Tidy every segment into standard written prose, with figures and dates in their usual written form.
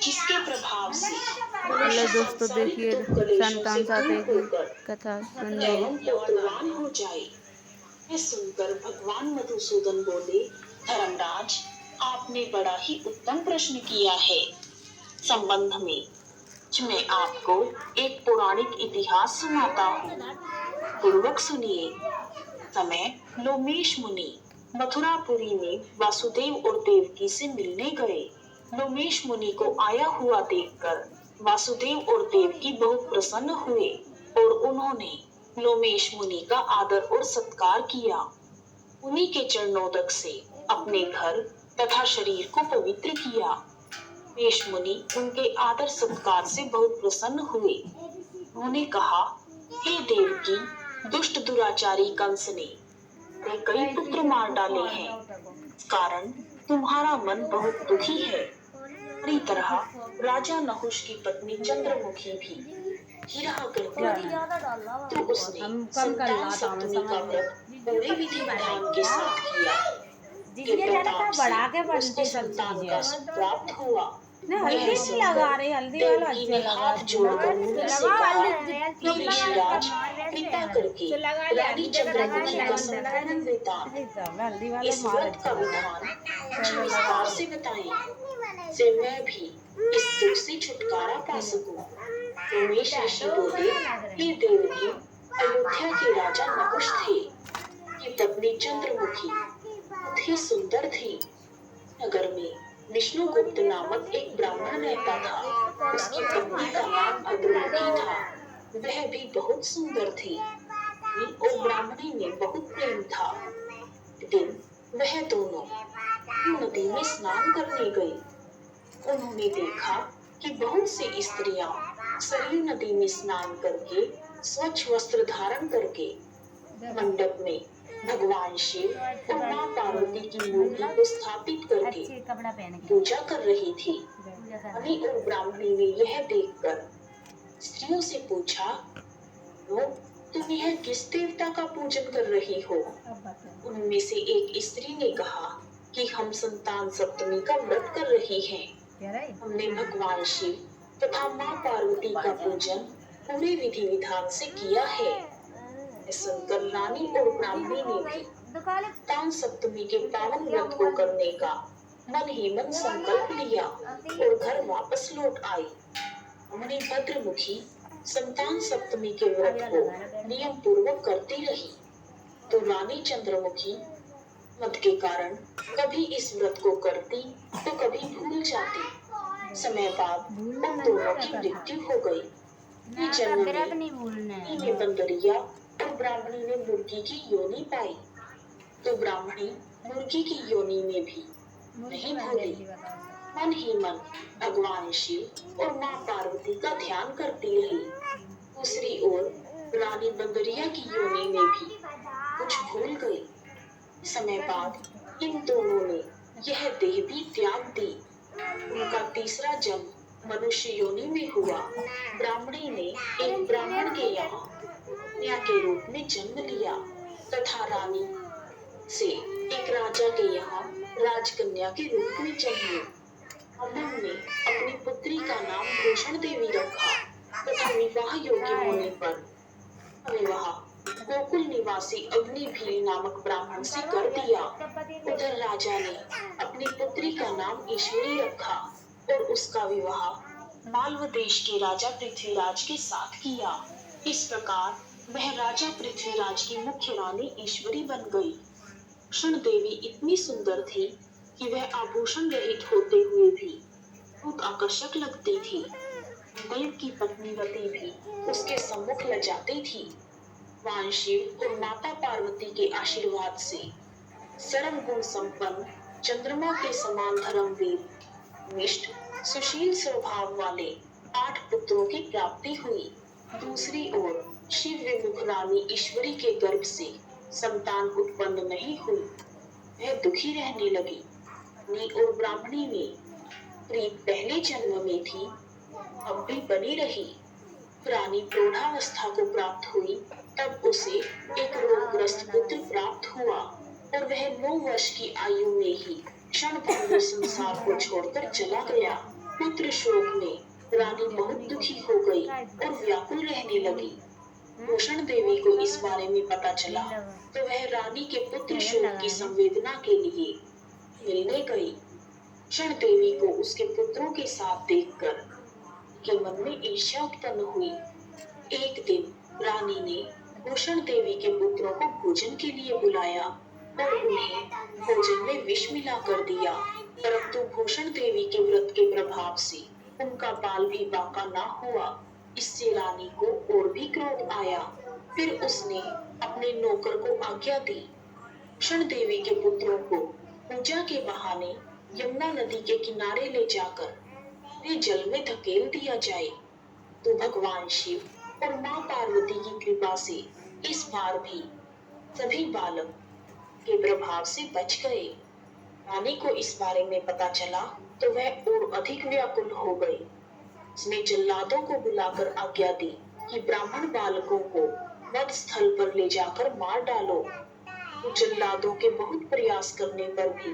जिसके प्रभाव से हेलो मनुष्य दोस्तों, सांसारिक देखिए दुख कलेशों से संतान दूर साथे की होकर कथा सुनिए। एवं पुत्रवान हो जाए। यह सुनकर भगवान मधुसूदन बोले, धर्मराज, आपने बड़ा ही उत्तम प्रश्न किया है। संबंध में मैं आपको एक पौराणिक इतिहास सुनाता हूँ। पूर्वक सुनिए। समय लोमेश मुनि मथुरापुरी में वासुदेव और देवकी से मिलने गए। लोमेश मुनि को आया हुआ देखकर वासुदेव और देवकी बहुत प्रसन्न हुए और उन्होंने लोमेश मुनि का आदर और सत्कार किया। उन्हीं के चरणोदक से अपने घर तथा शरीर को पवित्र किया। लोमेश मुनि उनके आदर सत्कार से बहुत प्रसन्न हुए। उन्होंने कहा, हे देवकी, दुष्ट दुराचारी कंस ने कई पुत्र मार डाले हैं। इस कारण तुम्हारा मन बहुत दुखी है। पूरी तरह राजा नहुष की पत्नी चंद्रमुखी भी ही रहा करती थी। तो उसने संतान सप्तमी का व्रत पूरे विधि विधान के साथ किया। के प्रताप से उसको संतान का सुख प्राप्त हुआ। यह सुनकर देवकी ने हाथ जोड़कर मुनि से कहा, हे ऋषिराज, कृपा करके रानी चंद्रमुखी का संपूर्ण वृतांत, इस व्रत का विधान मुझे विस्तार से बताएं, से मैं भी इस दुख से छुटकारा पा सकूं। उमेश ऋषि बोले, हे देवकी, अयोध्या के राजा नहुष थे कि पत्नी चंद्रमुखी बहुत ही सुंदर थी। नगर में विष्णुगुप्त नामक एक ब्राह्मण रहता था। उसकी पत्नी का नाम अद्रमुखी था। वह भी बहुत सुंदर थी और ब्राह्मणी में बहुत प्रेम था। एक दिन वह दोनों नदी में स्नान करने गए। उन्होंने देखा कि बहुत सी स्त्रियां सरयू नदी में स्नान करके स्वच्छ वस्त्र धारण करके मंडप में भगवान शिव और मां पार्वती की मूर्ति को स्थापित करके पूजा कर रही थी। मुनि और ब्राह्मणी ने यह देखकर स्त्रियों से पूछा, तुम यह किस देवता का पूजन कर रही हो? उनमें से एक स्त्री ने कहा कि हम संतान सप्तमी का व्रत कर रही हैं। हमने भगवान शिव तथा मां पार्वती का पूजन पूरे विधि विधान से किया है। सुनकर रानी और ब्राह्मणी ने भी संतान सप्तमी के पावन व्रत को करने का मन ही मन संकल्प लिया और घर वापस लौट आई। ब्राह्मणी भद्रमुखी संतान सप्तमी के व्रत को नियम पूर्वक करती रही, तो रानी चंद्रमुखी मत के कारण कभी इस व्रत को करती तो कभी भूल जाती। समय बाद उन दोनों की मृत्यु हो गई। जन्म में बंदरिया और ब्राह्मणी ने मुर्गी की योनि पाई, तो ब्राह्मणी मुर्गी की योनि में भी नहीं भूली। मन ही मन भगवान शिव और मां पार्वती का ध्यान करती रही। दूसरी ओर रानी बंदरिया की योनि में भी कुछ भूल गई। समय बाद इन दोनों ने यह देह भी त्याग दी। उनका तीसरा जन्म मनुष्य योनि में हुआ। ब्राह्मणी ने एक ब्राह्मण के यहाँ कन्या के रूप में जन्म लिया तथा रानी से एक राजा के यहाँ राजकन्या के रूप में जन्मी। ब्राह्मण ने अपनी पुत्री का नाम भूषण देवी रखा तथा विवाह योग्य होने पर विवाह गोकुल निवासी अग्निभील नामक ब्राह्मण से कर दिया। उधर राजा ने अपनी पुत्री का नाम ईश्वरी रखा और उसका विवाह मालव देश के राजा पृथ्वीराज के साथ किया। इस प्रकार वह राजा पृथ्वीराज की मुख्य रानी ईश्वरी बन गई। भूषण देवी इतनी सुंदर थी कि वह आभूषण रहित होते हुए भी बहुत आकर्षक लगती थी। देव की पत्नी रति भी उसके सम्मुख लजाती थी। भगवान शिव और माता पार्वती के आशीर्वाद से सर्व गुण संपन्न, चंद्रमा के समान धर्मवीर, निष्ठ, सुशील स्वभाव वाले 8 पुत्रों की प्राप्ति हुई। दूसरी ओर शिव विमुख रानी ईश्वरी के गर्भ से संतान उत्पन्न नहीं हुई। वह दुखी रहने लगी। रानी और ब्राह्मणी में प्रीत पहले जन्म में थी, अब भी बनी रही। रानी प्रौढ़ावस्था को प्राप्त हुई, तब उसे एक रोगग्रस्त पुत्र प्राप्त हुआ और वह 9 वर्ष की आयु में ही क्षण भर में संसार को छोड़कर चला गया। पुत्र शोक में रानी बहुत दुखी हो गई और व्याकुल रहने लगी। भूषण देवी को इस बारे में पता चला तो वह रानी के पुत्र शोक की संवेदना के लिए मिलने गई। भूषण देवी को उसके पुत्रों के साथ देखकर के मन में ईर्ष्या उत्पन्न हुई। एक दिन रानी ने भूषण देवी के पुत्रों को भोजन के लिए बुलाया और उन्हें भोजन में विष मिला कर दिया, परंतु भूषण देवी के व्रत के प्रभाव से उनका बाल भी बांका ना हुआ। इससे रानी को और भी क्रोध आया। फिर उसने अपने नौकर को आज्ञा दी, भूषण देवी के पुत्रों को पूजा के बहाने यमुना नदी के किनारे ले जाकर वे जल में धकेल दिया जाए। तो भगवान शिव और माँ पार्वती की कृपा से इस बार भी सभी बालक के प्रभाव से बच गए। रानी को इस बारे में पता चला तो वह और अधिक व्याकुल हो गई। उसने जल्लादों को बुलाकर आज्ञा दी कि ब्राह्मण बालकों को वध स्थल पर ले जाकर मार डालो। तो जल्लादों के बहुत प्रयास करने पर भी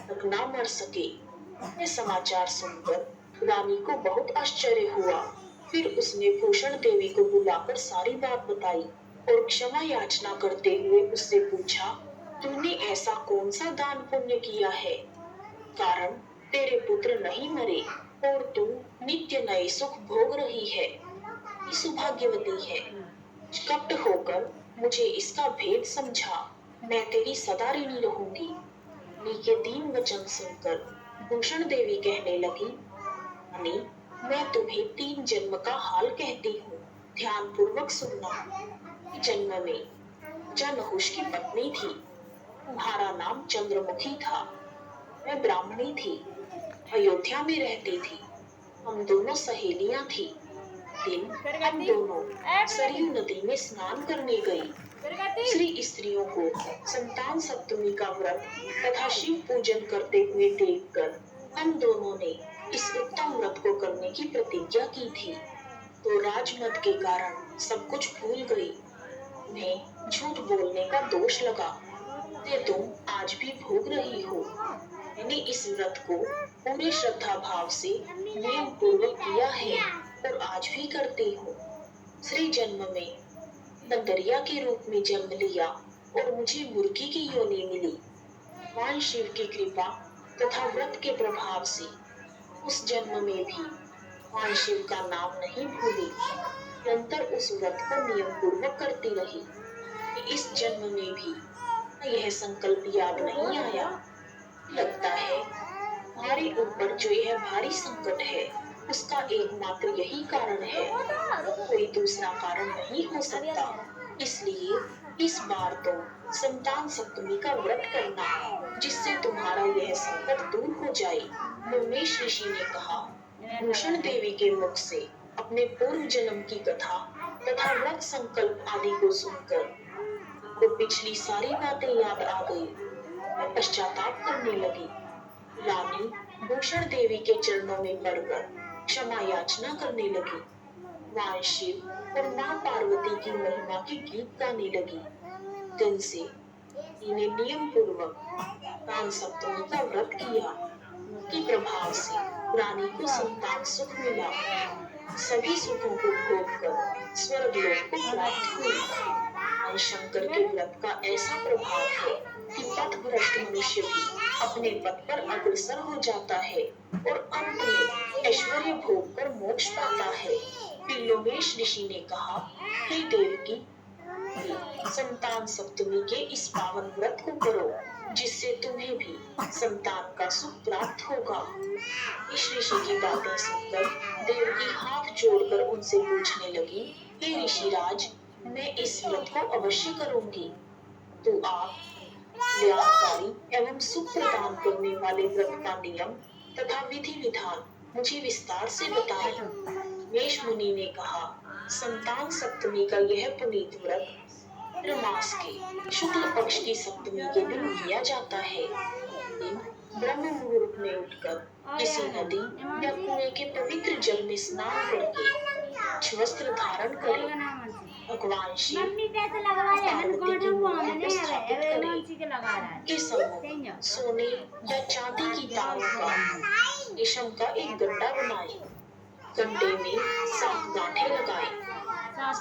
तक ना मर सके। यह समाचार सुनकर रानी को बहुत आश्चर्य हुआ। फिर उसने भूषण देवी को बुलाकर सारी बात बताई और क्षमा याचना करते हुए उससे पूछा, तूने ऐसा कौन सा दान पुण्य किया है कारण तेरे पुत्र नहीं मरे और तू नित्य नए सुख भोग रही है? सौभाग्यवती है। कपट होकर मुझे इसका भेद समझा, मैं तेरी सदा ऋणी रहूंगी। रानी के दीन वचन सुनकर भूषण देवी कहने लगी, रानी मैं तुम्हें 3 जन्म का हाल कहती हूँ, ध्यान पूर्वक सुनना। जन्म में नहुष की पत्नी थी, तुम्हारा नाम चंद्रमुखी था, मैं ब्राह्मणी थी, अयोध्या में रहती थी, हम दोनों सहेलियां थी। दिन हम दोनों सरयू नदी में स्नान करने गई। श्री स्त्रियों को संतान सप्तमी का व्रत तथा शिव पूजन करते हुए देखकर हम दोनों ने इस उत्तम व्रत को करने की प्रतिज्ञा की थी। तो राजमद के कारण सब कुछ भूल गई। उन्हें झूठ बोलने का दोष लगा, ते तुम आज भी भोग रही हो। मैंने इस व्रत को पूरे श्रद्धा भाव से नियम पूर्वक किया है और आज भी करती हूँ। श्री जन्म में बंदरिया के रूप में जन्म लिया और मुझे मुर्गी की योनि मिली। भगवान शिव की कृपा तथा व्रत के प्रभाव से उस जन्म में भी भगवान शिव का नाम नहीं भूली, निरंतर उस व्रत को नियम पूर्वक करती रही। इस जन्म में भी यह संकल्प याद नहीं आया। लगता है हमारे ऊपर जो यह भारी संकट है उसका एकमात्र यही कारण है, कोई दूसरा कारण नहीं हो सकता। इसलिए इस बार तो संतान सप्तमी का व्रत करना जिससे तुम्हारा यह संकट दूर हो जाए। लोमेश ऋषि ने कहा, भूषण देवी के मुख से अपने पूर्व जन्म की कथा तथा व्रत संकल्प आदि को सुनकर को पिछली सारी बातें याद आ गई। मैं पश्चाताप करने लगी। रानी भूषण देवी के चरणों में पड़कर क्षमा याचना करने लगी। भगवान शिव और माँ पार्वती की महिमा के गीत गाने लगी। दिन से इन्हें नियम पूर्वक संतान सप्तमी का व्रत किया, के प्रभाव से रानी को संतान सुख मिला। सभी सुखों को भोग कर स्वर्गलोक को प्राप्त हुई। शंकर के व्रत का ऐसा प्रभाव है कि पथभ्रष्ट मनुष्य भी अपने पथ पर अग्रसर हो जाता है और अंत में ऐश्वर्य भोग कर मोक्ष पाता है। फिर लोमेश ऋषि ने कहा, हे देवकी, संतान सप्तमी के इस पावन व्रत को करो जिससे तुम्हें भी संतान का सुख प्राप्त होगा। इस ऋषि की बातें सुनकर देवकी हाथ जोड़कर उनसे पूछने लगी, हे ऋषिराज, मैं इस व्रत को अवश्य करूंगी, तो आप कल्याणकारी एवं सुख प्रदान करने वाले व्रत का नियम तथा विधि विधान मुझे विस्तार से बताएं। मेष मुनि ने कहा, संतान सप्तमी का यह पुनीत व्रत मास के शुक्ल पक्ष की सप्तमी के दिन किया जाता है। दिन ब्रह्म मुहूर्त में उठकर किसी नदी या कुएं के पवित्र जल में स्नान करके वस्त्र धारण करें। भगवान शिव मम्मी कैसे लगवा रहे हैं पार्वती की मूर्ति पर स्थापित करें। कौन सी के लगा रहा है ये समूह सोने या चांदी की तारों का रेशम का एक गड्ढा बनाए। गड्ढे में 7 गांठें लगाए।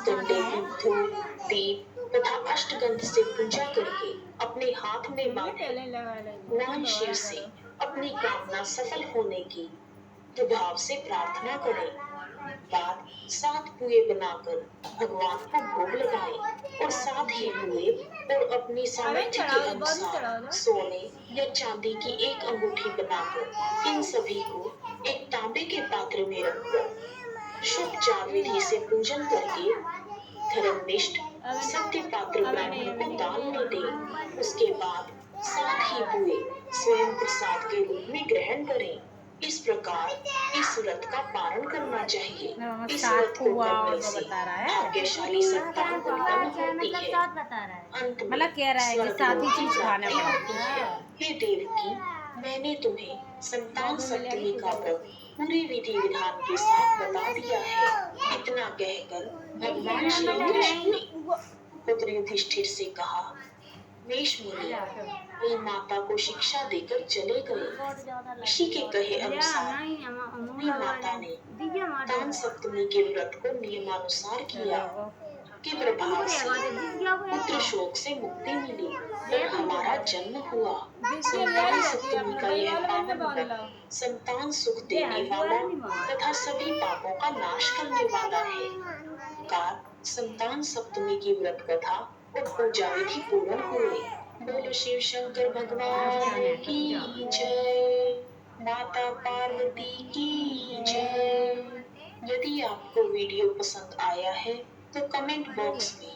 गड्ढे की धूप, दीप तथा अष्टगंध से पूजा करके अपने हाथ में बांधे। भगवान शिव से अपनी कामना सफल होने की प्रभाव से प्रार्थना करें। बाद 7 पुए बनाकर भगवान को भोग लगाएं और 7 ही पुए और अपनी सामर्थ्य के अनुसार सोने या चांदी की एक अंगूठी बनाकर इन सभी को एक तांबे के पात्र में रखकर शुभ चार विधि से पूजन करके धर्मनिष्ठ सत्य पात्र ब्राह्मण को दान में दें। उसके बाद 7 ही पुए स्वयं प्रसाद के रूप में ग्रहण करें। इस प्रकार इस व्रत का पारण करना चाहिए। इस व्रत को करने से भाग्यशाली संतान उत्पन्न होती है। अंत में मतलब कह रहा है कि साथ ही चीज खाने होती है। हे देवकी, मैंने तुम्हें संतान सप्तमी का व्रत पूरे विधि विधान के साथ बता दिया है। इतना कहकर भगवान श्री कृष्ण ने पुत्र युधिष्ठिर से कहा, मेष मुनि अपनी माता को शिक्षा देकर चले गए। ऋषि के कहे अनुसार अपनी माता ने संतान सप्तमी के व्रत को नियमानुसार किया के प्रभाव से पुत्र शोक से मुक्ति मिली और हमारा जन्म हुआ। संतान सप्तमी का यह पावन व्रत संतान सुख देने वाला तथा सभी पापों का नाश करने वाला है। कार संतान सप्तमी की व्रत कथा और पूजा विधि पूर्ण हुए। बोलो शिव शंकर भगवान की जय, माता पार्वती की जय। यदि आपको वीडियो पसंद आया है तो कमेंट बॉक्स में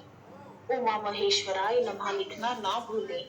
उमा महेश्वराय नमः लिखना ना भूलें।